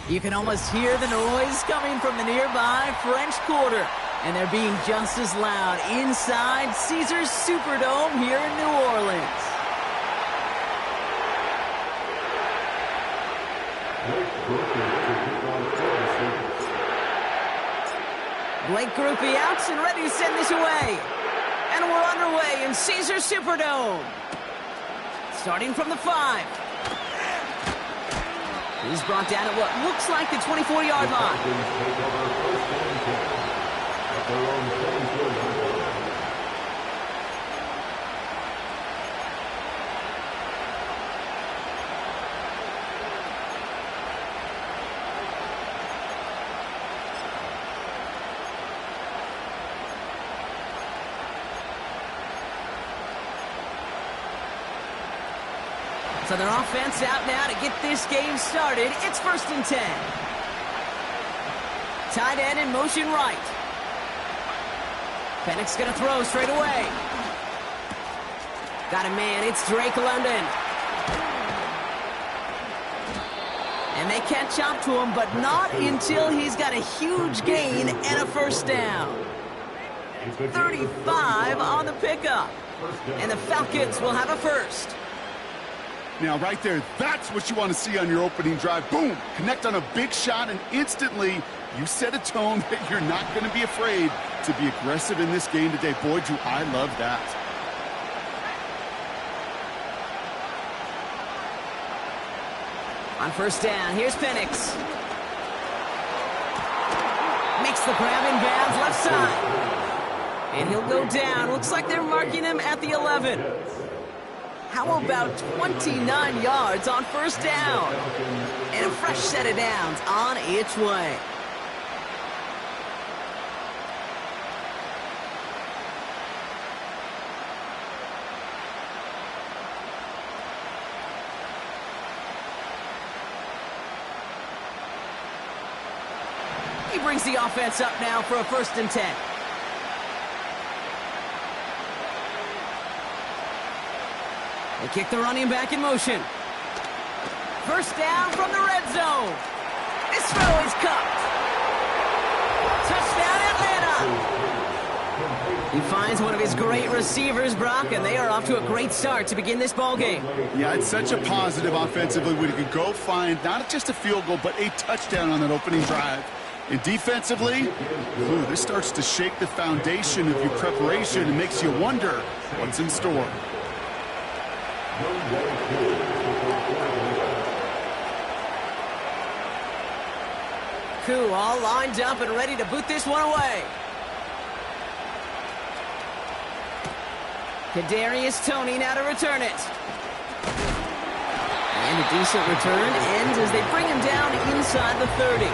You can almost hear the noise coming from the nearby French Quarter. And they're being just as loud inside Caesars Superdome here in New Orleans. Blake Grupe out and ready to send this away. And we're underway in Caesars Superdome. Starting from the 5. He's brought down at what looks like the 24-yard line. So their offense out now to get this game started. It's 1st and 10. Tight end in motion right. Penix going to throw straight away. Got a man. It's Drake London. And they catch up to him, but not until he's got a huge gain and a first down. 35 on the pickup. And the Falcons will have a first. Now, right there, that's what you want to see on your opening drive. Boom! Connect on a big shot, and instantly you set a tone that you're not going to be afraid to be aggressive in this game today. Boy, do I love that. On first down, here's Penix. Makes the grab in bounds, left side. And he'll go down. Looks like they're marking him at the 11. How about 29 yards on first down? And a fresh set of downs on its way. He brings the offense up now for a 1st and 10. They kick the running back in motion. First down from the red zone. This throw is cupped. Touchdown, Atlanta. He finds one of his great receivers, Brock, and they are off to a great start to begin this ball game. Yeah, it's such a positive offensively when you can go find not just a field goal, but a touchdown on that opening drive. And defensively, this starts to shake the foundation of your preparation and makes you wonder what's in store. Koo all lined up and ready to boot this one away. Kadarius Toney now to return it. And a decent return ends as they bring him down inside the 30.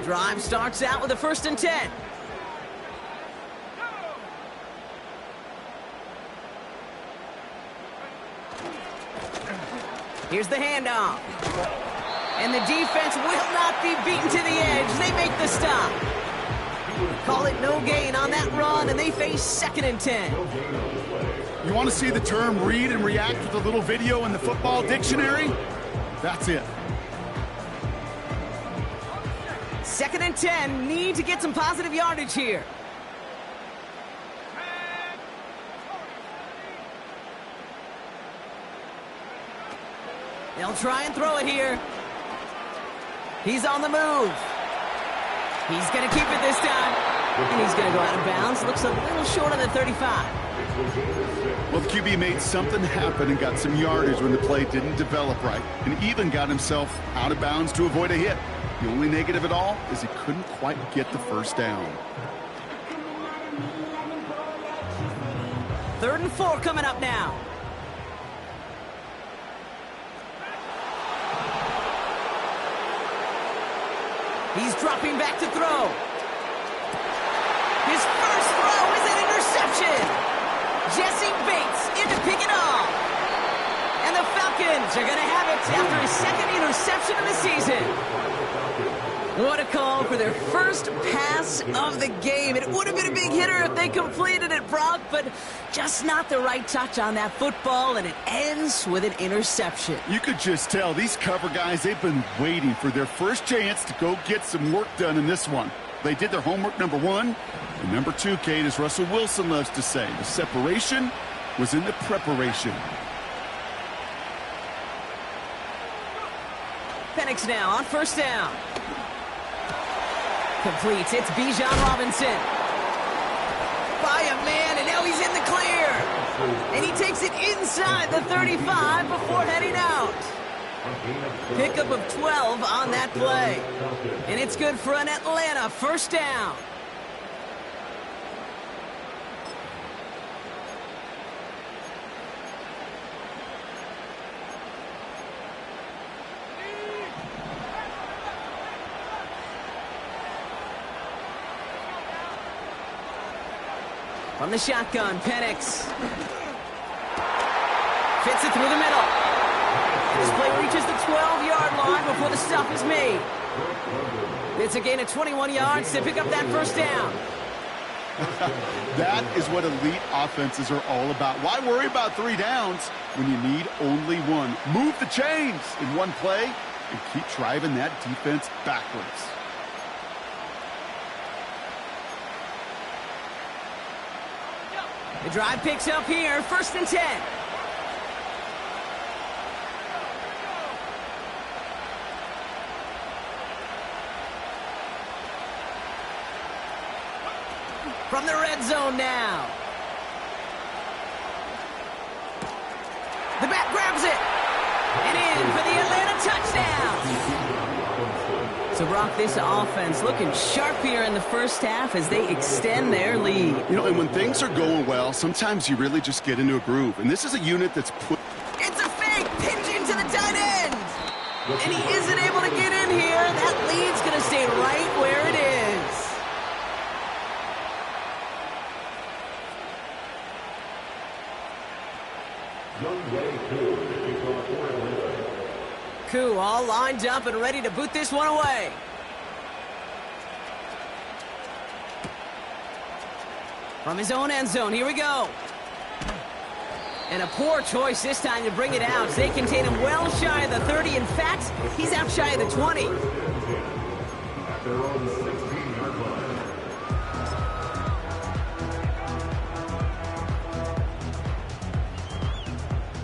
Drive starts out with a 1st and 10. Here's the handoff. And the defense will not be beaten to the edge. They make the stop. Call it no gain on that run, and they face 2nd and 10. You want to see the term read and react with a little video in the football dictionary? That's it. 2nd and 10, need to get some positive yardage here. They'll try and throw it here. He's on the move. He's going to keep it this time. And he's going to go out of bounds. Looks a little short on the 35. Well, the QB made something happen and got some yardage when the play didn't develop right, and even got himself out of bounds to avoid a hit. The only negative at all is he couldn't quite get the first down. 3rd and 4 coming up now. He's dropping back to throw. His first throw is an interception. Jesse Bates in to pick it off. And the Falcons are going to have it after his 2nd interception of the season. What a call for their first pass of the game. It would have been a big hitter if they completed it, Brock, but just not the right touch on that football, and it ends with an interception. You could just tell these cover guys, they've been waiting for their first chance to go get some work done in this one. They did their homework, number one. And number two, Kate, as Russell Wilson loves to say, the separation was in the preparation. Penix now on first down. Completes. It's Bijan Robinson. By a man, and now he's in the clear. And he takes it inside the 35 before heading out. Pickup of 12 on that play. And it's good for an Atlanta first down. From the shotgun, Penix. Fits it through the middle. This play reaches the 12-yard line before the stop is made. It's a gain of 21 yards to pick up that first down. That is what elite offenses are all about. Why worry about 3 downs when you need only one? Move the chains in one play and keep driving that defense backwards. The drive picks up here, 1st and 10. From the red zone now. The back grabs it. And in for the Atlanta touchdown. So, Brock, this offense looking sharp here in the first half as they extend their lead. You know, and when things are going well, sometimes you really just get into a groove. And this is a unit that's put... It's a fake pitch into the tight end. And he isn't able to get in here. That lead's going to stay right where it is. Koo all lined up and ready to boot this one away. From his own end zone, here we go. And a poor choice this time to bring it out. They contain him well shy of the 30. In fact, he's out shy of the 20.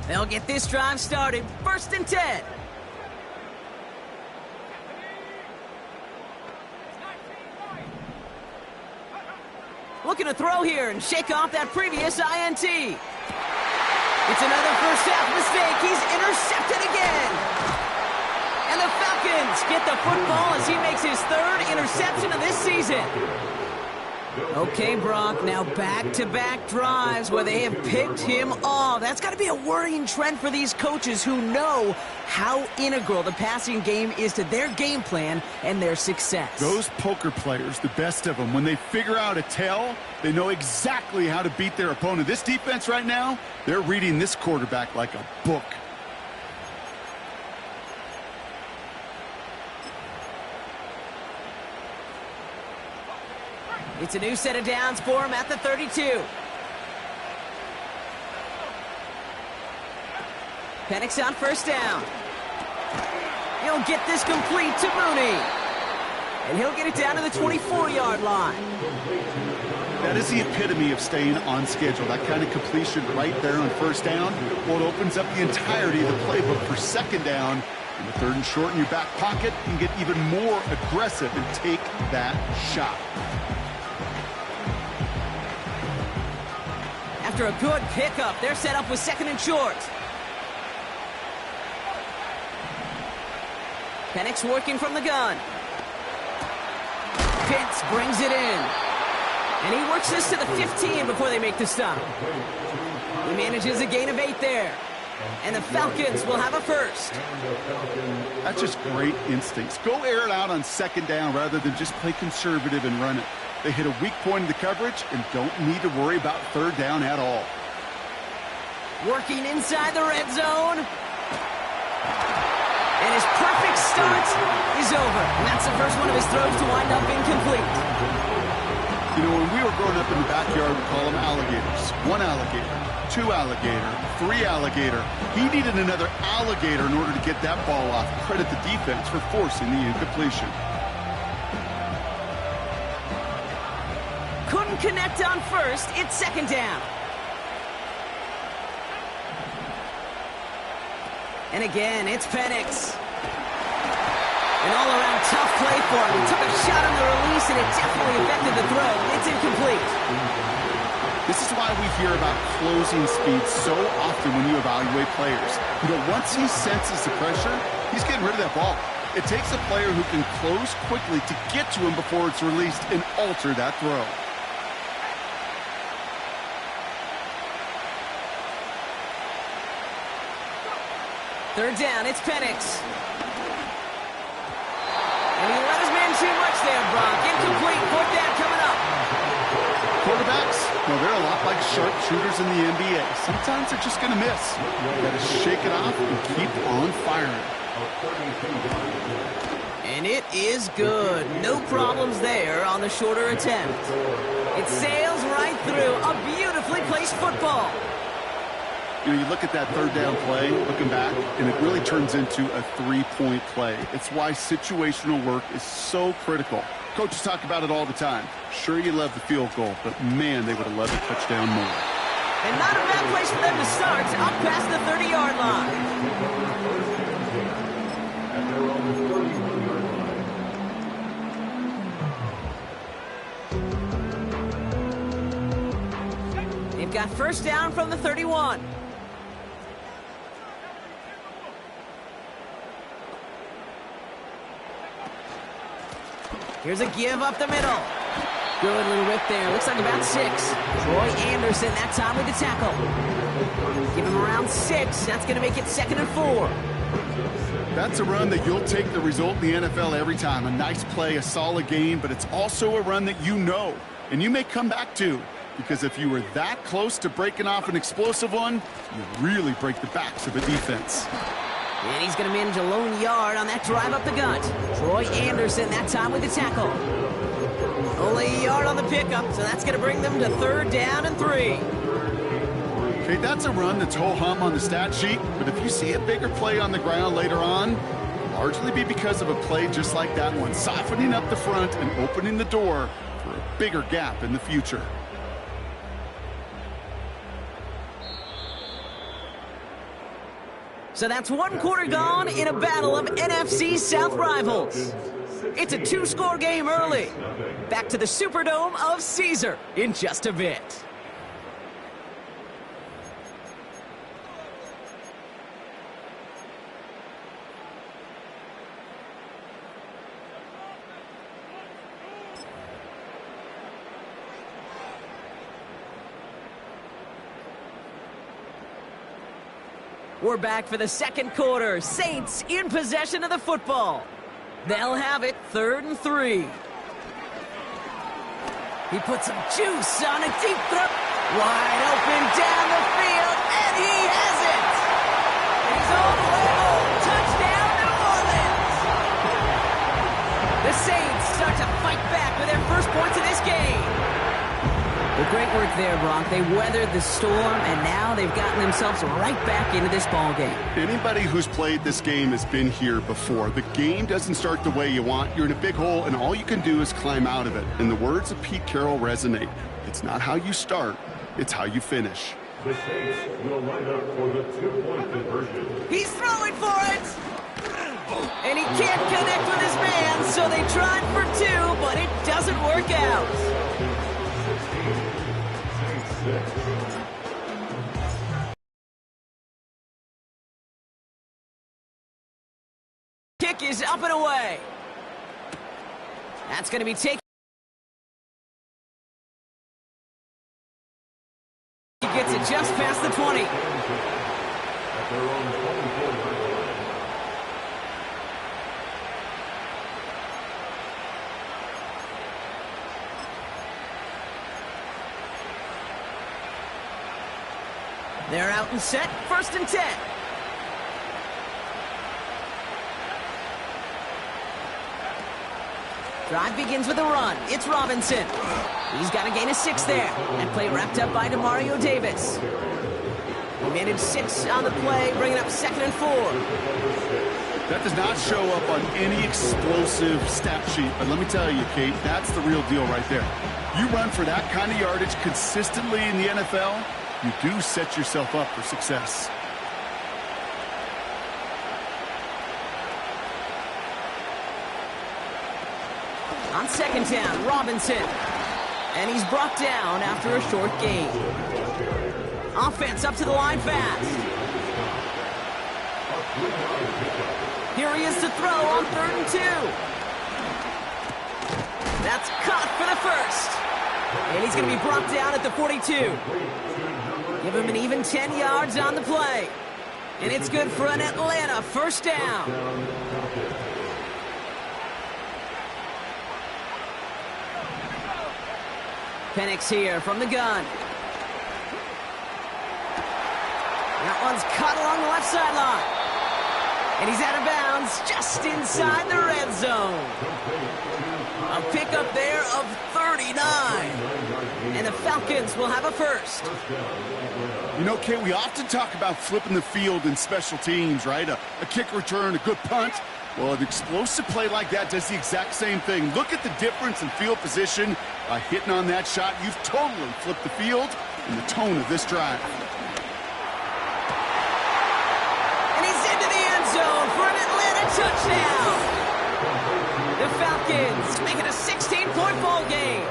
They'll get this drive started. 1st and 10. Looking to throw here and shake off that previous INT. It's another first half mistake. He's intercepted again. And the Falcons get the football as he makes his 3rd interception of this season. Okay, Brock, now back-to-back drives where they have picked him off. That's got to be a worrying trend for these coaches who know how integral the passing game is to their game plan and their success. Those poker players, the best of them, when they figure out a tell, they know exactly how to beat their opponent. This defense right now, they're reading this quarterback like a book. It's a new set of downs for him at the 32. Penix on first down. He'll get this complete to Mooney. And he'll get it down to the 24-yard line. That is the epitome of staying on schedule. That kind of completion right there on first down. Well, it opens up the entirety of the playbook for 2nd down. In the 3rd and short in your back pocket, you can get even more aggressive and take that shot. After a good pickup, they're set up with 2nd and short. Penix working from the gun. Pitts brings it in. And he works this to the 15 before they make the stop. He manages a gain of 8 there. And the Falcons will have a first. That's just great instincts. Go air it out on 2nd down rather than just play conservative and run it. They hit a weak point in the coverage and don't need to worry about 3rd down at all. Working inside the red zone. And his perfect start is over. And that's the first one of his throws to wind up incomplete. You know, when we were growing up in the backyard, we call them alligators. 1 alligator, 2 alligator, 3 alligator. He needed another alligator in order to get that ball off. Credit the defense for forcing the incompletion. Couldn't connect on first. It's second down. And again, it's Penix. An all-around tough play for him. He took a shot on the release, and it definitely affected the throw. It's incomplete. This is why we hear about closing speed so often when you evaluate players. You know, once he senses the pressure, he's getting rid of that ball. It takes a player who can close quickly to get to him before it's released and alter that throw. Third down, it's Penix. And he let his man too much there, Brock. Incomplete. Fourth down coming up. Quarterbacks, well, they're a lot like sharpshooters in the NBA. Sometimes they're just going to miss. You got to shake it off and keep on firing. And it is good. No problems there on the shorter attempt. It sails right through a beautifully placed football. You know, you look at that third down play, looking back, and it really turns into a 3-point play. It's why situational work is so critical. Coaches talk about it all the time. Sure, you love the field goal, but man, they would have loved a touchdown more. And not a bad place for them to start, up past the 30-yard line. They've got first down from the 31. Here's a give up the middle. Good little rip there. Looks like about 6. Troy Anderson that time with the tackle. Give him around 6. That's going to make it 2nd and 4. That's a run that you'll take the result in the NFL every time. A nice play, a solid game, but it's also a run that you know, and you may come back to. Because if you were that close to breaking off an explosive one, you really break the backs of a defense. And he's going to manage a lone yard on that drive up the gut. Troy Anderson that time with the tackle. Only a yard on the pickup, so that's going to bring them to 3rd down and 3. Okay, that's a run that's ho-hum on the stat sheet, but if you see a bigger play on the ground later on, it'll largely be because of a play just like that one, softening up the front and opening the door for a bigger gap in the future. So that's 1 quarter gone in a battle of NFC South rivals. It's a 2-score game early. Back to the Superdome of Caesar in just a bit. We're back for the 2nd quarter. Saints in possession of the football. They'll have it 3rd and 3. He puts some juice on a deep throw. Wide open down the field, and he has it. He's all the way home. Touchdown, New Orleans. The Saints start to fight back with their first points of this game. Well, great work there, Brock. They weathered the storm, and now they've gotten themselves right back into this ball game. Anybody who's played this game has been here before. The game doesn't start the way you want. You're in a big hole, and all you can do is climb out of it. And the words of Pete Carroll resonate. It's not how you start, it's how you finish. The Saints will line up for the 2-point conversion. He's throwing for it! And he can't connect with his man, so they tried for 2, but it doesn't work out. Kick is up and away. That's going to be taken. He gets it just past the 20. At their own 24. They're out and set. 1st and 10. Drive begins with a run. It's Robinson. He's got to gain a 6 there. That play wrapped up by Demario Davis. He managed 6 on the play, bringing up 2nd and 4. That does not show up on any explosive stat sheet, but let me tell you, Kate, that's the real deal right there. You run for that kind of yardage consistently in the NFL, you do set yourself up for success. On 2nd down, Robinson. And he's brought down after a short gain. Offense up to the line fast. Here he is to throw on 3rd and 2. That's caught for the first. And he's going to be brought down at the 42. Give him an even 10 yards on the play. And it's good for an Atlanta 1st down. Penix here from the gun. That one's caught along the left sideline. And he's out of bounds just inside the red zone. A pickup there of 39. And the Falcons will have a first. You know, Kate, we often talk about flipping the field in special teams, right? A kick return, a good punt. Well, an explosive play like that does the exact same thing. Look at the difference in field position. By hitting on that shot, you've totally flipped the field and the tone of this drive. And he's into the end zone for an Atlanta touchdown. The Falcons make it a 16-point ball game.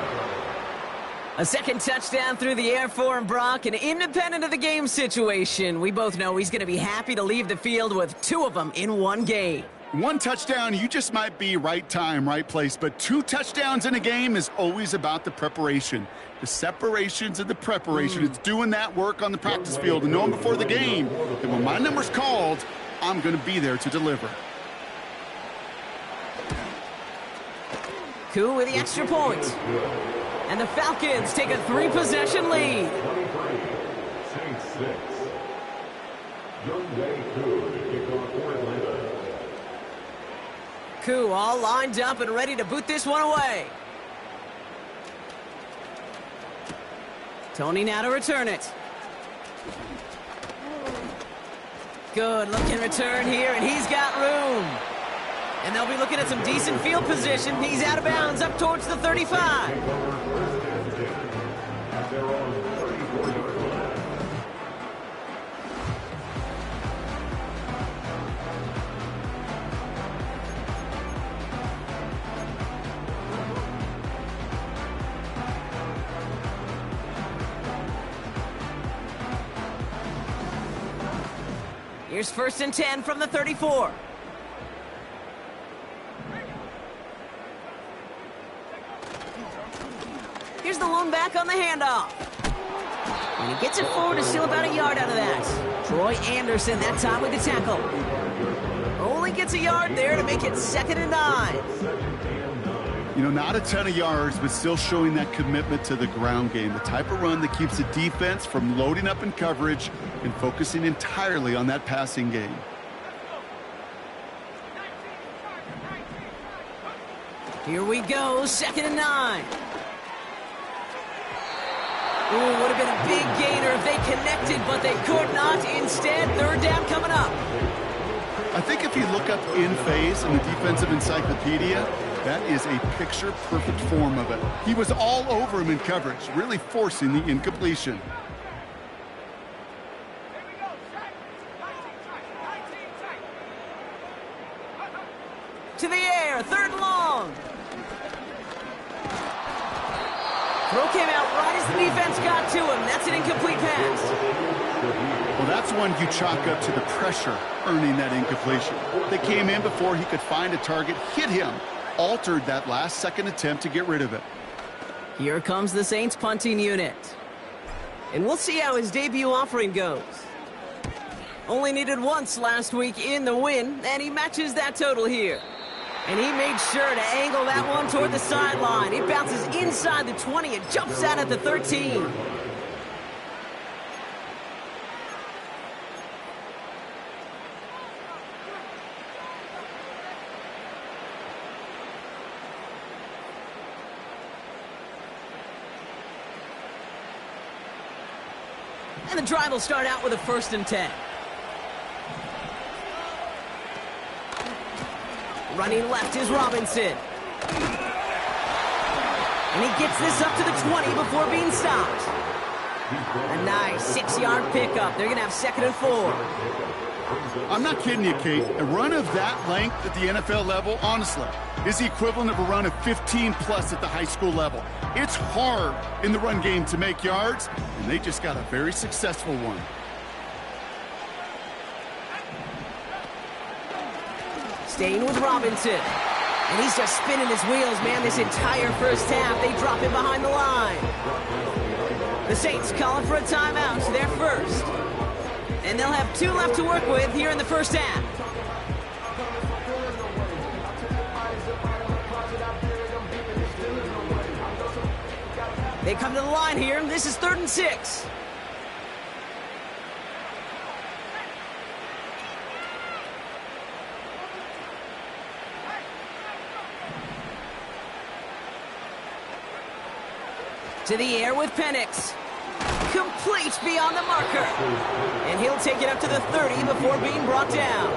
A second touchdown through the air for him, Brock, and independent of the game situation, we both know he's going to be happy to leave the field with 2 of them in one game. 1 touchdown, you just might be right time, right place. But 2 touchdowns in a game is always about the preparation. The separations and the preparation. It's doing that work on the practice field and knowing before the game that when my number's called, I'm going to be there to deliver. Koo with the extra point. And the Falcons take a 3-possession lead. Koo all lined up and ready to boot this one away. Tony now to return it. Good looking return here, and he's got room. And they'll be looking at some decent field position. He's out of bounds up towards the 35. Here's 1st and 10 from the 34. Here's the lone back on the handoff. And he gets it forward to steal about a yard out of that. Troy Anderson that time with the tackle. Only gets a yard there to make it 2nd and 9. You know, not a ton of yards, but still showing that commitment to the ground game. The type of run that keeps the defense from loading up in coverage and focusing entirely on that passing game. Here we go, 2nd and 9. Ooh, would have been a big gainer if they connected, but they could not. Instead, 3rd down coming up. I think if you look up in phase in the defensive encyclopedia, that is a picture-perfect form of it. He was all over him in coverage, really forcing the incompletion. To the air, 3rd and long. Throw came out right as the defense got to him. That's an incomplete pass. Well, that's one you chalk up to the pressure earning that incompletion. They came in before he could find a target, hit him, altered that last-second attempt to get rid of it. Here comes the Saints punting unit. And we'll see how his debut offering goes. Only needed once last week in the win, and he matches that total here. And he made sure to angle that one toward the sideline. It bounces inside the 20 and jumps out at the 13. And the drive will start out with a 1st and 10. Running left is Robinson. And he gets this up to the 20 before being stopped. A nice 6-yard pickup. They're going to have 2nd and 4. I'm not kidding you, Kate. A run of that length at the NFL level, honestly, is the equivalent of a run of 15-plus at the high school level. It's hard in the run game to make yards, and they just got a very successful one. Staying with Robinson. And he's just spinning his wheels, man, this entire first half. They drop him behind the line. The Saints calling for a timeout, so they're first. And they'll have 2 left to work with here in the first half. They come to the line here. This is 3rd and 6. To the air with Penix. Complete beyond the marker. And he'll take it up to the 30 before being brought down.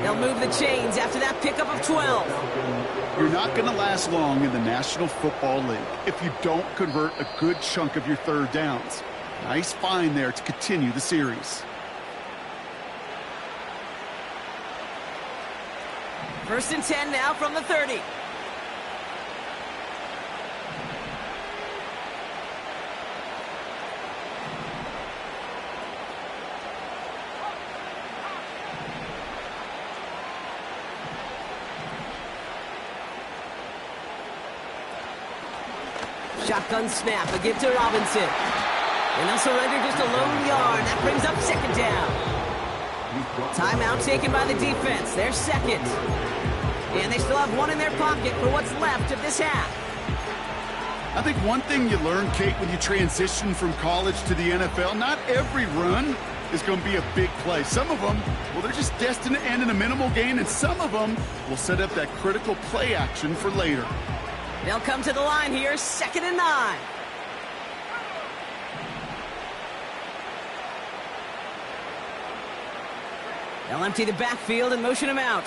They'll move the chains after that pickup of 12. You're not going to last long in the National Football League if you don't convert a good chunk of your 3rd downs. Nice find there to continue the series. 1st and 10 now from the 30. Shotgun snap, a give to Robinson. And they'll surrender just a lone yard. That brings up 2nd down. Timeout taken by the defense. They're 2nd. And they still have 1 in their pocket for what's left of this half. I think one thing you learn, Kate, when you transition from college to the NFL, not every run is going to be a big play. Some of them, well, they're just destined to end in a minimal gain, and some of them will set up that critical play action for later. They'll come to the line here, 2nd and 9. They'll empty the backfield and motion him out.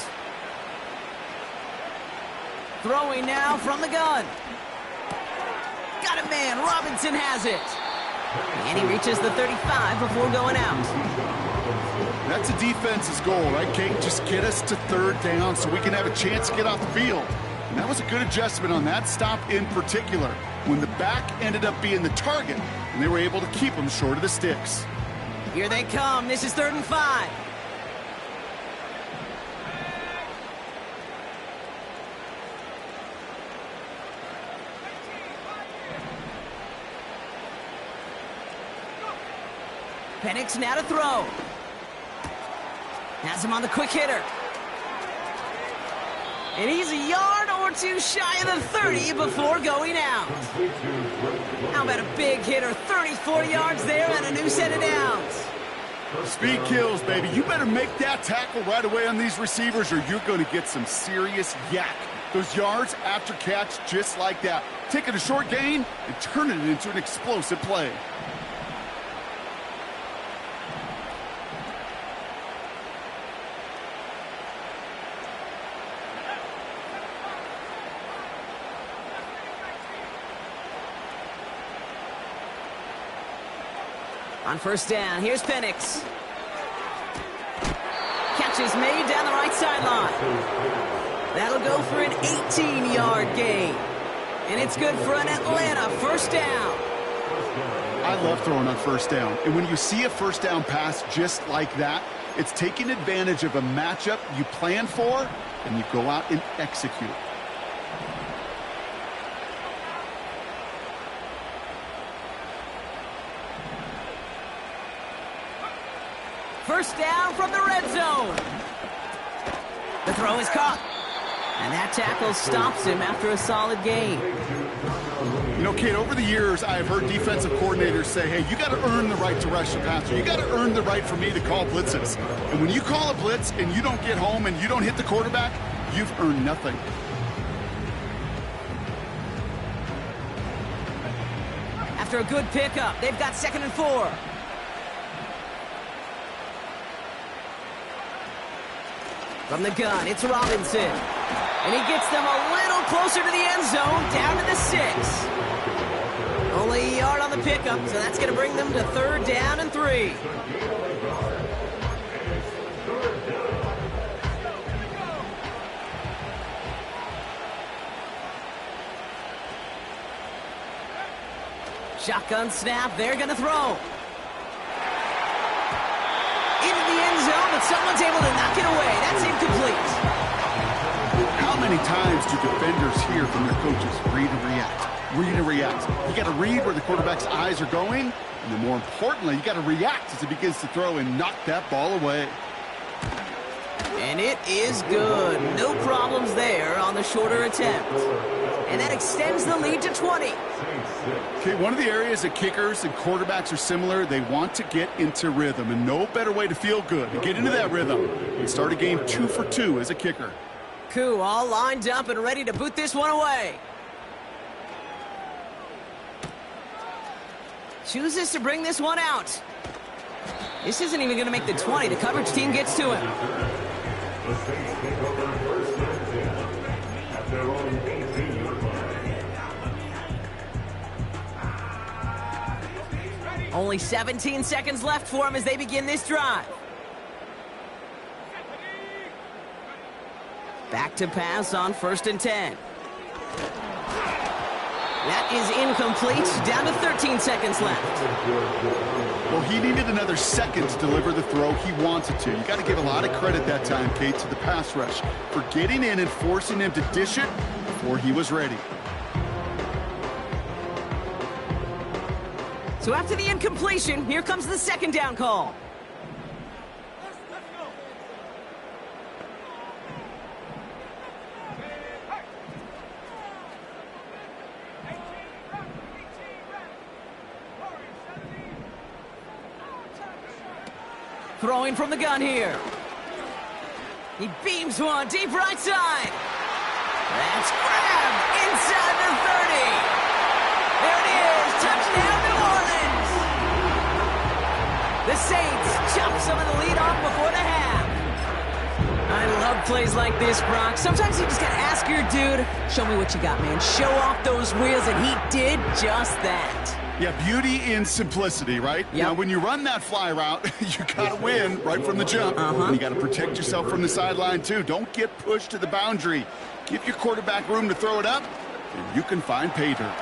Throwing now from the gun. Got a man, Robinson has it. And he reaches the 35 before going out. That's a defense's goal, right, Kate? Just get us to 3rd down so we can have a chance to get off the field. And that was a good adjustment on that stop in particular, when the back ended up being the target, and they were able to keep him short of the sticks. Here they come. This is 3rd and 5. Penix now to throw. Has him on the quick hitter. And he's a yard or 2 shy of the 30 before going out. How about a big hitter? 34 yards there and a new set of downs. Speed kills, baby. You better make that tackle right away on these receivers or you're going to get some serious yak. Those yards after catch just like that. Taking a short gain and turning it into an explosive play. On 1st down, here's Penix. Catch is made down the right sideline. That'll go for an 18-yard gain. And it's good for an Atlanta 1st down. I love throwing on 1st down. And when you see a 1st down pass just like that, it's taking advantage of a matchup you plan for, and you go out and execute. First down from the red zone. The throw is caught. And that tackle stops him after a solid gain. You know, Kate, over the years, I've heard defensive coordinators say, hey, you got to earn the right to rush the passer. You got to earn the right for me to call blitzes. And when you call a blitz and you don't get home and you don't hit the quarterback, you've earned nothing. after a good pickup. They've got 2nd and 4. From the gun, it's Robinson. And he gets them a little closer to the end zone, down to the 6. Only a yard on the pickup, so that's going to bring them to 3rd down and 3. Shotgun snap, they're going to throw. Into the end zone, but someone's able to knock it away. That's incomplete. How many times do defenders hear from their coaches, read and react, read and react? You got to read where the quarterback's eyes are going, and then more importantly, you got to react as he begins to throw and knock that ball away. And it is good. No problems there on the shorter attempt. And that extends the lead to 20. Okay, one of the areas that kickers and quarterbacks are similar, they want to get into rhythm, and no better way to feel good, to get into that rhythm, and start a game 2 for 2 as a kicker. Koo all lined up and ready to boot this one away. Chooses to bring this one out. This isn't even going to make the 20. The coverage team gets to him. The Saints take over 1st and 10 at their own 18-yard line. Only 17 seconds left for him as they begin this drive. Back to pass on 1st and 10. That is incomplete. Down to 13 seconds left. Well, he needed another second to deliver the throw he wanted to. You got to give a lot of credit that time, Kate, to the pass rush for getting in and forcing him to dish it before he was ready. So after the incompletion, here comes the 2nd down call. Throwing from the gun here. He beams one deep right side. That's grabbed inside the 30. There it is. Touchdown, New Orleans. The Saints chop some of the lead off before the half. I love plays like this, Brock. Sometimes you just got to ask your dude, show me what you got, man. Show off those wheels, and he did just that. Yeah, beauty in simplicity, right? Yep. Now, when you run that fly route, you got to win right from the jump. And you got to protect yourself from the sideline, too. Don't get pushed to the boundary. Give your quarterback room to throw it up, and you can find pay dirt.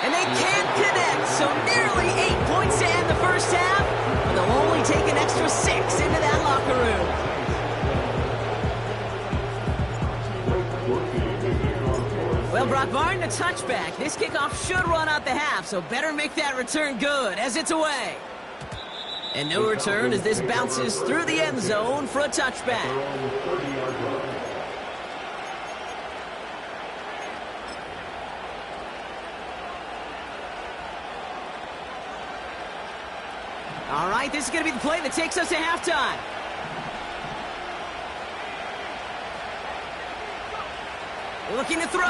And they can't connect, so nearly 8 points to end the first half. But they'll only take an extra 6 into that locker room. Well, Brock, barring the touchback, this kickoff should run out the half, so better make that return good as it's away. And no return as this bounces through the end zone for a touchback. All right, this is going to be the play that takes us to halftime. Looking to throw.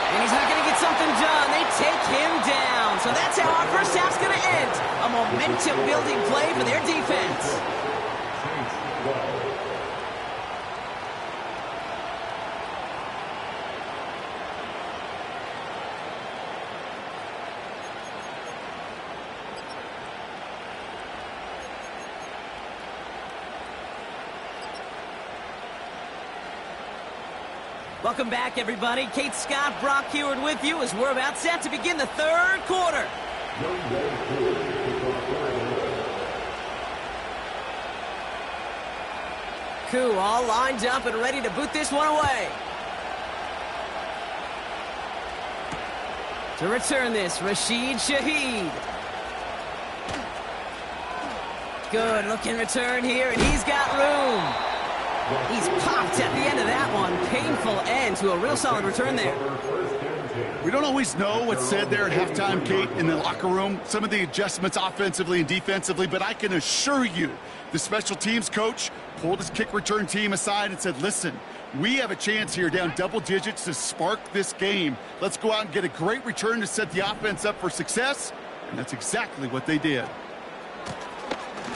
And he's not going to get something done. They take him down. So that's how our first half's going to end. A momentum-building play for their defense. Welcome back, everybody. Kate Scott, Brock Huard with you as we're about set to begin the 3rd quarter. Koo all lined up and ready to boot this one away. To return this, Rashid Shaheed. Good looking return here, and he's got room. He's popped at the end of that one. Painful end to a real solid return there. We don't always know what's said there at halftime, Kate, in the locker room. Some of the adjustments offensively and defensively, but I can assure you the special teams coach pulled his kick return team aside and said, listen, We have a chance here down double digits to spark this game. Let's go out and get a great return to set the offense up for success. And that's exactly what they did.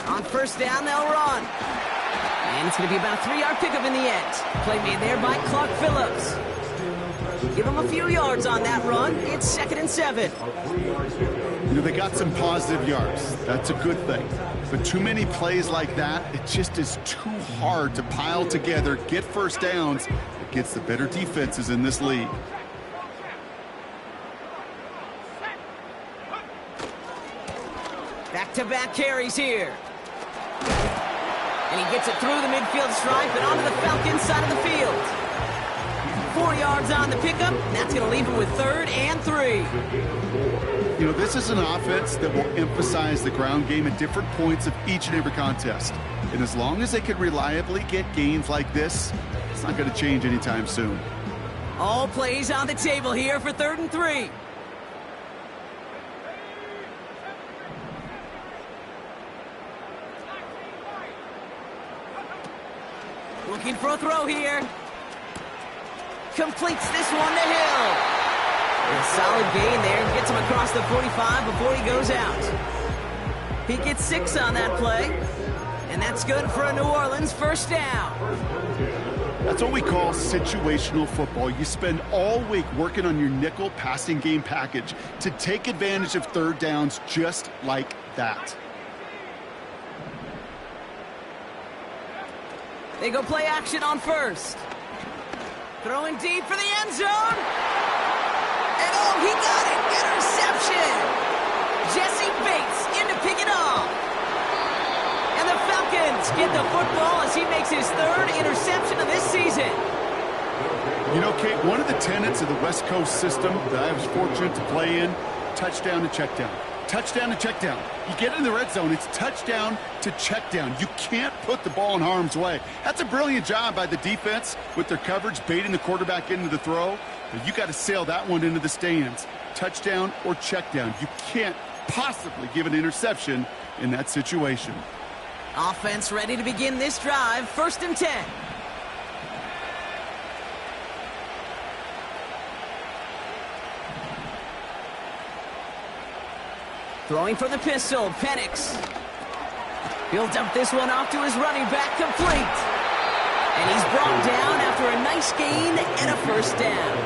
On first down, they'll run. And it's going to be about a 3-yard pickup in the end. Play made there by Clark Phillips. Give him a few yards on that run. It's 2nd and 7. You know, they got some positive yards. That's a good thing. But too many plays like that, it just is too hard to pile together, get first downs against the better defenses in this league. Back-to-back carries here. And he gets it through the midfield stripe and onto the Falcons side of the field. 4 yards on the pickup, and that's going to leave him with 3rd and 3. You know, this is an offense that will emphasize the ground game at different points of each and every contest. And as long as they can reliably get gains like this, it's not going to change anytime soon. All plays on the table here for 3rd and 3. Looking for a throw here. Completes this one to Hill. A solid gain there. Gets him across the 45 before he goes out. He gets 6 on that play. And that's good for a New Orleans first down. That's what we call situational football. You spend all week working on your nickel passing game package to take advantage of 3rd downs just like that. They go play action on first. Throwing deep for the end zone. And oh, he got it. Interception. Jesse Bates in to pick it off. And the Falcons get the football as he makes his 3rd interception of this season. You know, Kate, one of the tenets of the West Coast system that I was fortunate to play in, touchdown to check down. Touchdown to check down. You get in the red zone, it's touchdown to check down. You can't put the ball in harm's way. That's a brilliant job by the defense with their coverage, baiting the quarterback into the throw. But you got to sail that one into the stands. Touchdown or check down. You can't possibly give an interception in that situation. Offense ready to begin this drive. 1st and 10. Throwing for the pistol, Penix. He'll dump this one off to his running back, complete. And he's brought down after a nice gain and a first down.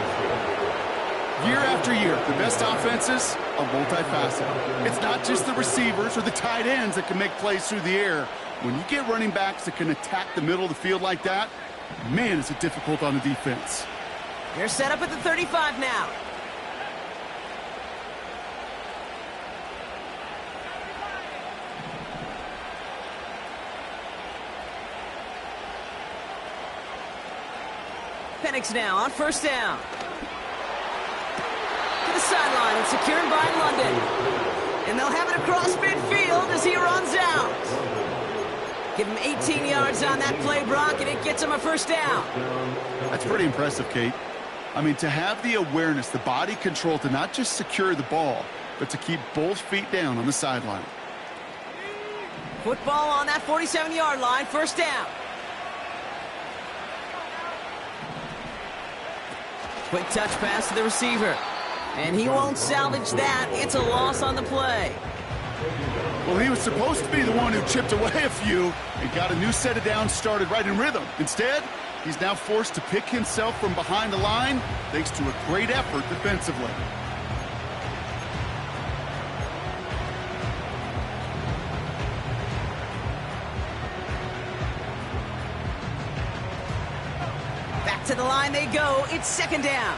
Year after year, the best offenses are multifaceted. It's not just the receivers or the tight ends that can make plays through the air. When you get running backs that can attack the middle of the field like that, man, is it difficult on the defense. They're set up at the 35 now. Penix now on first down. To the sideline and secured by London. And they'll have it across midfield as he runs out. Give him 18 yards on that play, Brock, and it gets him a first down. That's pretty impressive, Kate. I mean, to have the awareness, the body control to not just secure the ball, but to keep both feet down on the sideline. Football on that 47-yard line, first down. Quick touch pass to the receiver. And he won't salvage that. It's a loss on the play. Well, he was supposed to be the one who chipped away a few and got a new set of downs started right in rhythm. Instead, he's now forced to pick himself from behind the line thanks to a great effort defensively. Back to the line they go. It's 2nd down.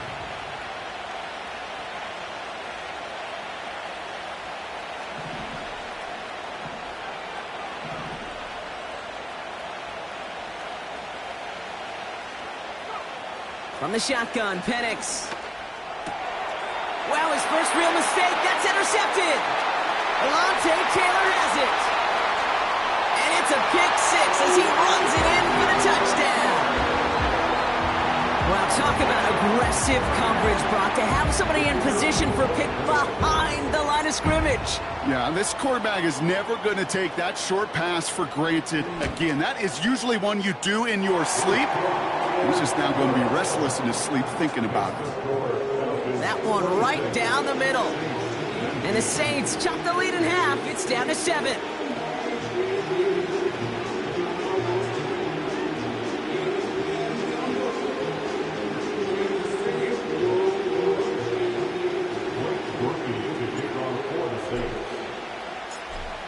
From the shotgun, Penix. Wow, his first real mistake. That's intercepted. Alontae Taylor has it. And it's a pick 6 as he runs it in for the touchdown. Well, talk about aggressive coverage, Brock. To have somebody in position for a pick behind the line of scrimmage. Yeah, this quarterback is never going to take that short pass for granted again. That is usually one you do in your sleep. He's just now going to be restless in his sleep thinking about it. That one right down the middle. And the Saints chop the lead in half. It's down to 7.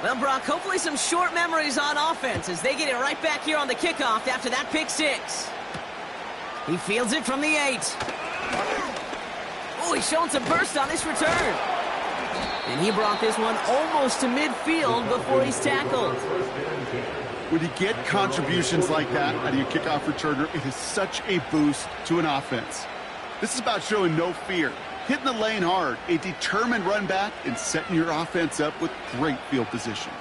Well, Brock, hopefully some short memories on offense as they get it right back here on the kickoff after that pick 6. He fields it from the 8. Oh, he's showing some burst on this return. And he brought this one almost to midfield before he's tackled. When you get contributions like that out of your kickoff returner, it is such a boost to an offense. This is about showing no fear, hitting the lane hard, a determined run back, and setting your offense up with great field position.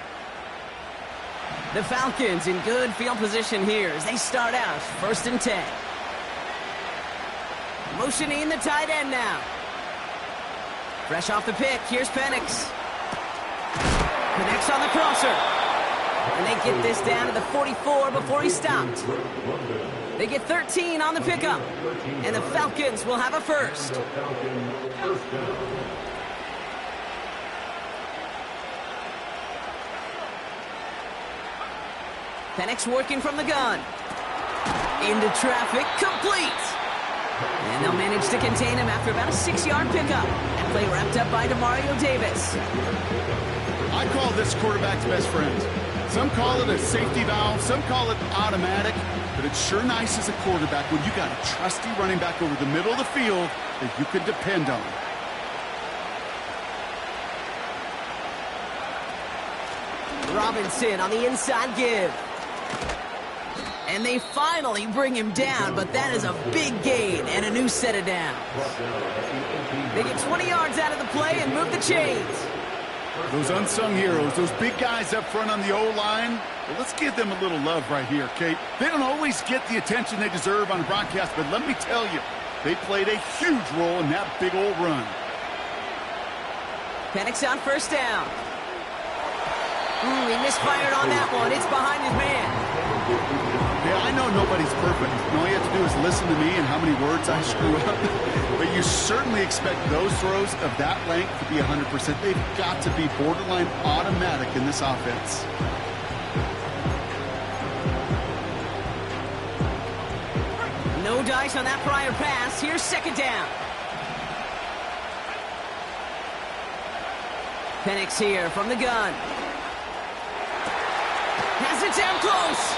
The Falcons in good field position here as they start out 1st and 10. Motioning the tight end now. Fresh off the pick, here's Penix. Connects on the crosser. And they get this down to the 44 before he stopped. They get 13 on the pickup. And the Falcons will have a first. Penix working from the gun. Into traffic, complete. And they'll manage to contain him after about a 6-yard pickup. That play wrapped up by Demario Davis. I call this quarterback's best friend. Some call it a safety valve, some call it automatic, but it's sure nice as a quarterback when you got a trusty running back over the middle of the field that you can depend on. Robinson on the inside give. And they finally bring him down, but that is a big gain and a new set of downs. They get 20 yards out of the play and move the chains. Those unsung heroes, those big guys up front on the O-line, well, let's give them a little love right here, Kate. They don't always get the attention they deserve on broadcast, but let me tell you, they played a huge role in that big old run. Penix on 1st down. He misfired on that one. It's behind his man. Yeah, I know nobody's perfect. And all you have to do is listen to me and how many words I screw up. But you certainly expect those throws of that length to be 100%. They've got to be borderline automatic in this offense. No dice on that prior pass. Here's 2nd down. Penix here from the gun. Has it down close.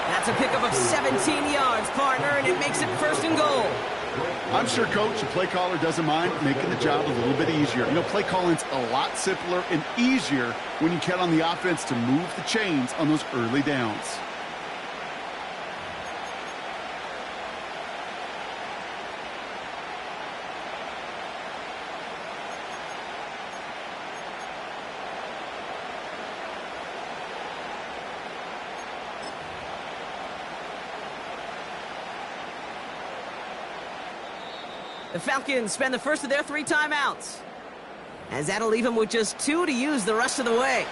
That's a pickup of 17 yards, partner, and it makes it 1st and goal. I'm sure, Coach, the play caller doesn't mind making the job a little bit easier. You know, play calling's a lot simpler and easier when you count on the offense to move the chains on those early downs. The Falcons spend the first of their 3 timeouts, as that'll leave them with just 2 to use the rest of the way.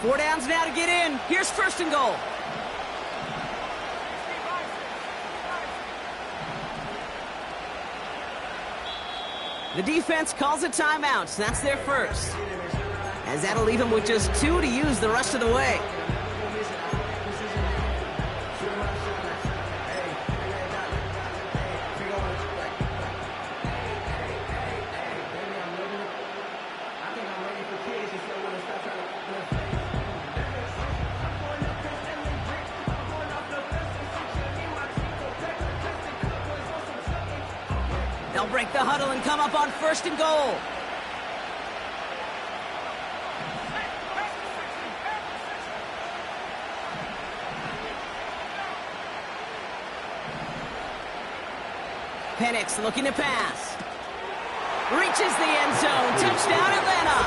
Four downs now to get in. Here's 1st and goal. The defense calls a timeout. That's their first, as that'll leave them with just 2 to use the rest of the way. They'll break the huddle and come up on 1st and goal. Penix looking to pass. Reaches the end zone. Touchdown, Atlanta.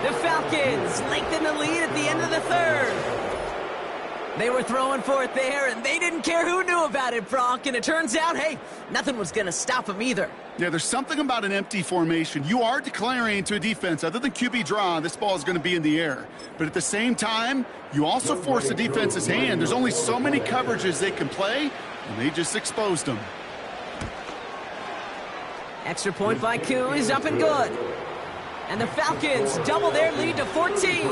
The Falcons lengthen the lead at the end of the third. They were throwing for it there, and they didn't care who knew about it, Brock. And it turns out, hey, nothing was going to stop them either. Yeah, there's something about an empty formation. You are declaring to a defense, other than QB draw, this ball is going to be in the air. But at the same time, you also force the defense's hand. There's only so many coverages they can play, and they just exposed them. Extra point by Koo is up and good. And the Falcons double their lead to 14.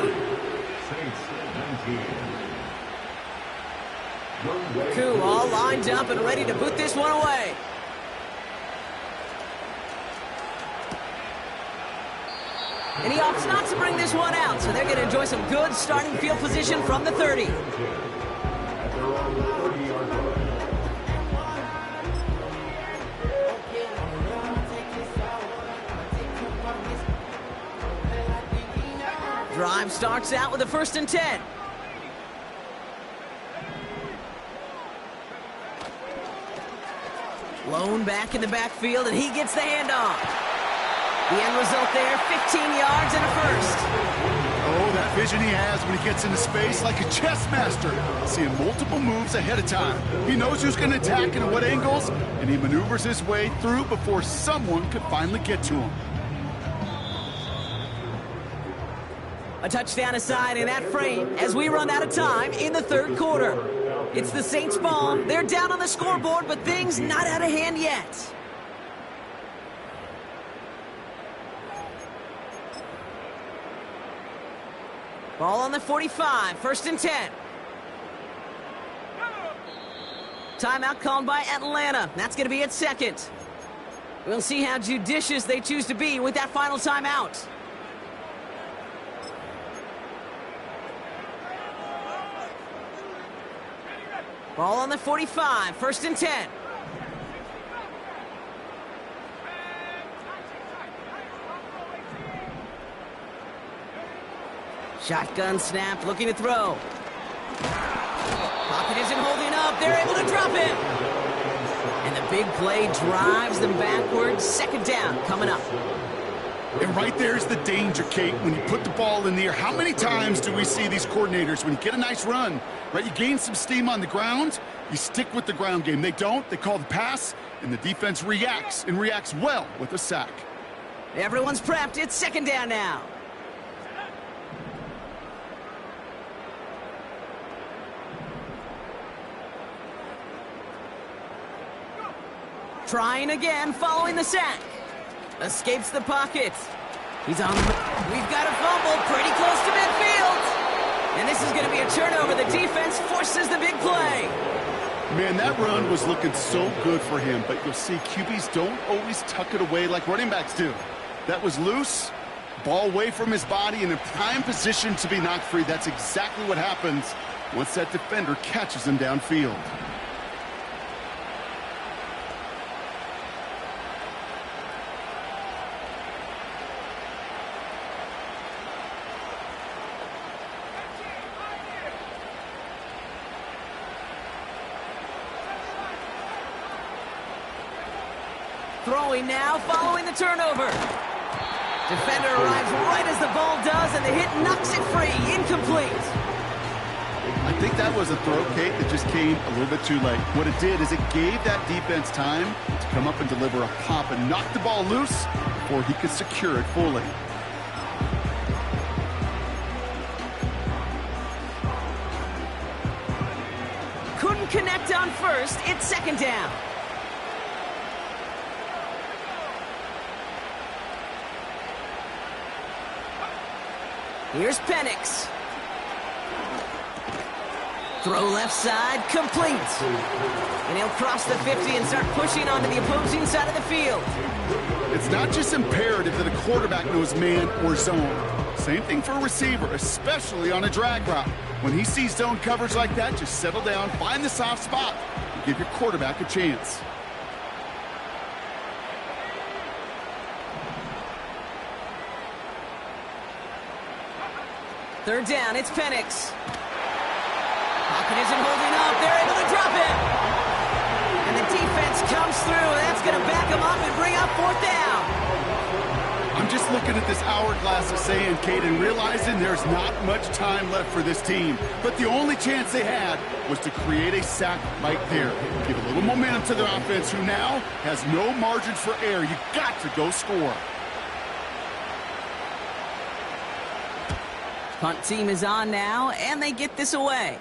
Koo all lined up and ready to put this one away. And he opts not to bring this one out, so they're going to enjoy some good starting field position from the 30. Drive starts out with a 1st and 10. Lone back in the backfield, and he gets the handoff. The end result there, 15 yards and a 1st. Oh, that vision he has when he gets into space like a chess master, seeing multiple moves ahead of time. He knows who's going to attack and at what angles, and he maneuvers his way through before someone could finally get to him. A touchdown aside in that frame as we run out of time in the third quarter. It's the Saints' ball. They're down on the scoreboard, but things not out of hand yet. Ball on the 45, 1st and 10. Timeout called by Atlanta. That's going to be its 2nd. We'll see how judicious they choose to be with that final timeout. Ball on the 45, 1st and 10. Shotgun snap, looking to throw. Pocket isn't holding up. They're able to drop it. And the big play drives them backwards. 2nd down coming up. And right there's the danger, Kate, when you put the ball in the air. How many times do we see these coordinators, when you get a nice run, right, you gain some steam on the ground, you stick with the ground game. They don't. They call the pass, and the defense reacts, and reacts well with a sack. Everyone's prepped. It's 2nd down now. Trying again, following the sack. Escapes the pocket. He's on the... We've got a fumble pretty close to midfield. And this is going to be a turnover. The defense forces the big play. Man, that run was looking so good for him, but you'll see QBs don't always tuck it away like running backs do. That was loose, ball away from his body, in a prime position to be knocked free. That's exactly what happens once that defender catches him downfield. Throwing now, following the turnover. Defender arrives right as the ball does, and the hit knocks it free. Incomplete. I think that was a throw, Kate, that just came a little bit too late. What it did is it gave that defense time to come up and deliver a pop and knock the ball loose before he could secure it fully. Couldn't connect on 1st. It's 2nd down. Here's Penix. Throw left side, complete. And he'll cross the 50 and start pushing onto the opposing side of the field. It's not just imperative that a quarterback knows man or zone. Same thing for a receiver, especially on a drag route. When he sees zone coverage like that, just settle down, find the soft spot, and give your quarterback a chance. Third down, it's Penix. Pocket isn't holding up. They're able to drop it. And the defense comes through. That's going to back him up and bring up 4th down. I'm just looking at this hourglass of sand, Kate, and realizing there's not much time left for this team. But the only chance they had was to create a sack right there. Give a little momentum to their offense, who now has no margins for error. You got to go score. Punt team is on now, and they get this away.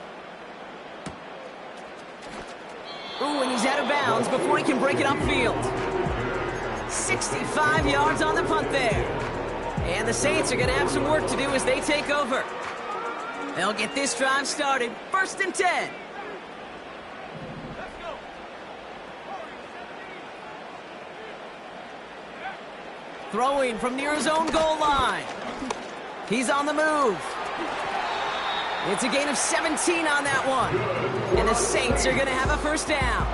Ooh, and he's out of bounds before he can break it upfield. 65 yards on the punt there. And the Saints are going to have some work to do as they take over. They'll get this drive started. 1st and 10. Throwing from near his own goal line. He's on the move. It's a gain of 17 on that one. And the Saints are going to have a 1st down.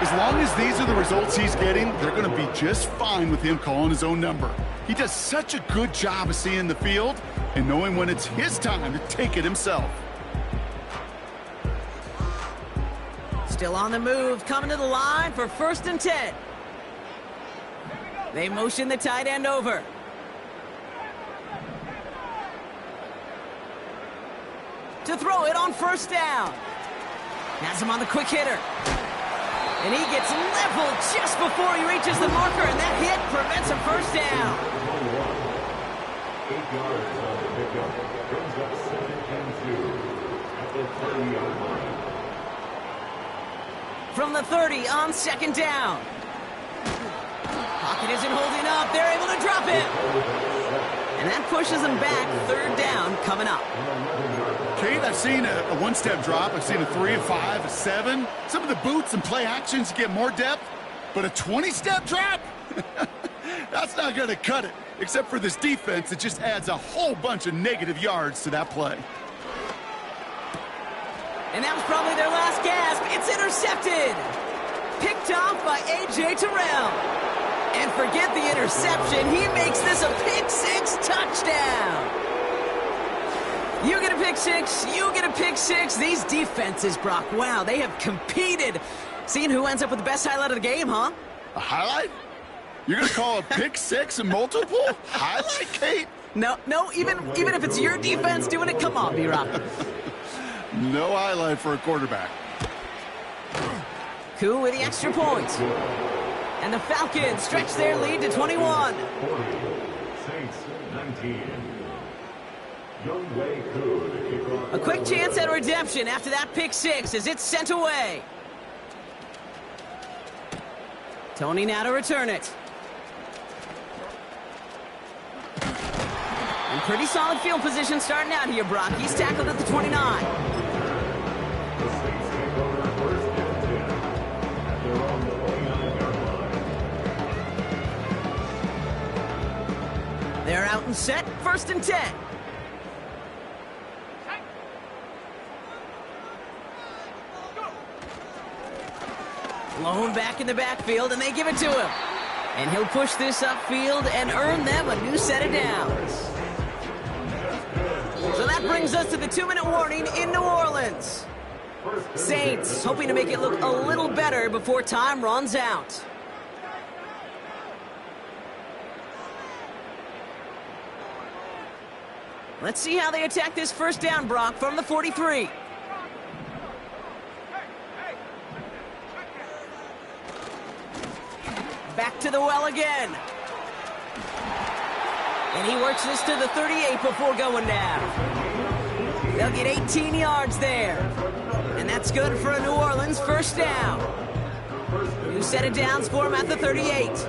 As long as these are the results he's getting, they're going to be just fine with him calling his own number. He does such a good job of seeing the field and knowing when it's his time to take it himself. Still on the move, coming to the line for 1st and 10. They motion the tight end over. To throw it on 1st down. Has him on the quick hitter. And he gets leveled just before he reaches the marker, and that hit prevents a 1st down. 8 yards on the pickup. Brings up 2nd and 2 at the 30-yard line. From the 30 on 2nd down. Pocket isn't holding up. They're able to drop it. And that pushes them back. 3rd down coming up. Kate, I've seen a one-step drop. I've seen a 3, a 5, a 7. Some of the boots and play actions get more depth, but a 20-step drop? That's not going to cut it. Except for this defense, it just adds a whole bunch of negative yards to that play. And that was probably their last gasp. It's intercepted. Picked off by A.J. Terrell. And forget the interception. He makes this a pick-6 touchdown. You get a pick 6, you get a pick 6. These defenses, Brock, wow, they have competed. Seeing who ends up with the best highlight of the game, huh? A highlight? You're going to call a pick 6 and multiple? Highlight, Kate? No, even if it's your defense doing it, come on, B-Rock. No highlight for a quarterback. Koo with the extra point. And the Falcons stretch their lead to 21. 40, Saints 19. Younghoe Koo to kick off. A quick chance at redemption after that pick 6 as it's sent away. Tony now to return it. And pretty solid field position starting out here, Brock. He's tackled at the 29. The Saints take over 1st and 10 at their own 49-yard line. They're out and set. 1st and 10. Blown back in the backfield, and they give it to him. And he'll push this upfield and earn them a new set of downs. So that brings us to the 2-minute warning in New Orleans. Saints hoping to make it look a little better before time runs out. Let's see how they attack this 1st down, Brock, from the 43. Back to the well again. And he works this to the 38 before going down. They'll get 18 yards there. And that's good for a New Orleans 1st down. New set of downs for him at the 38.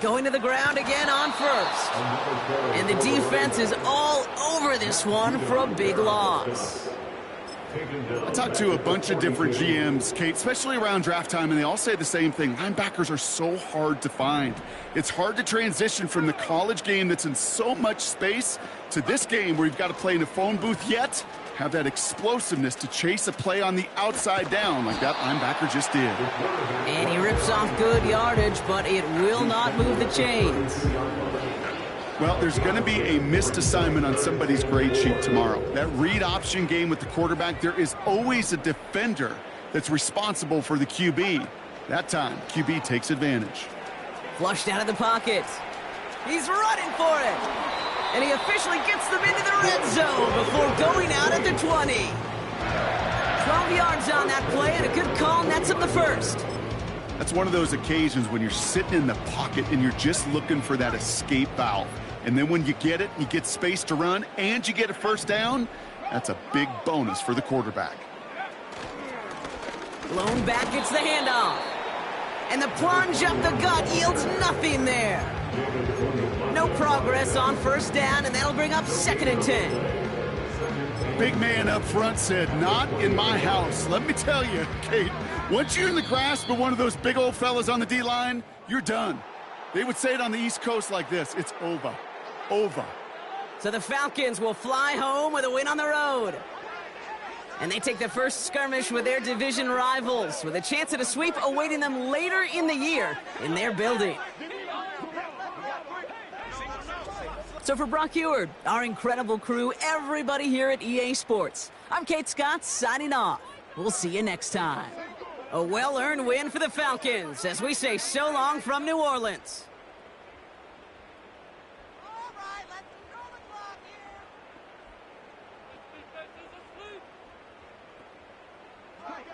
Going to the ground again on 1st. And the defense is all over this one for a big loss. I talked to a bunch of different GMs, Kate, especially around draft time, and they all say the same thing. Linebackers are so hard to find. It's hard to transition from the college game that's in so much space to this game where you've got to play in a phone booth, yet have that explosiveness to chase a play on the outside down like that linebacker just did. And he rips off good yardage, but it will not move the chains. Well, there's going to be a missed assignment on somebody's grade sheet tomorrow. That read option game with the quarterback, there is always a defender that's responsible for the QB. That time, QB takes advantage. Flushed out of the pocket. He's running for it. And he officially gets them into the red zone before going out at the 20. 12 yards on that play, and a good call nets him the first. That's one of those occasions when you're sitting in the pocket and you're just looking for that escape valve. And then when you get it, you get space to run, and you get a first down, that's a big bonus for the quarterback. Blown back gets the handoff. And the plunge up the gut yields nothing there. No progress on first down, and that'll bring up 2nd and 10. Big man up front said, not in my house. Let me tell you, Kate, once you're in the grasp of one of those big old fellas on the D-line, you're done. They would say it on the East Coast like this: it's over. Over. So the Falcons will fly home with a win on the road. And they take the first skirmish with their division rivals, with a chance at a sweep awaiting them later in the year in their building. So for Brock Huard, our incredible crew, everybody here at EA Sports, I'm Kate Scott signing off. We'll see you next time. A well-earned win for the Falcons as we say so long from New Orleans. Right,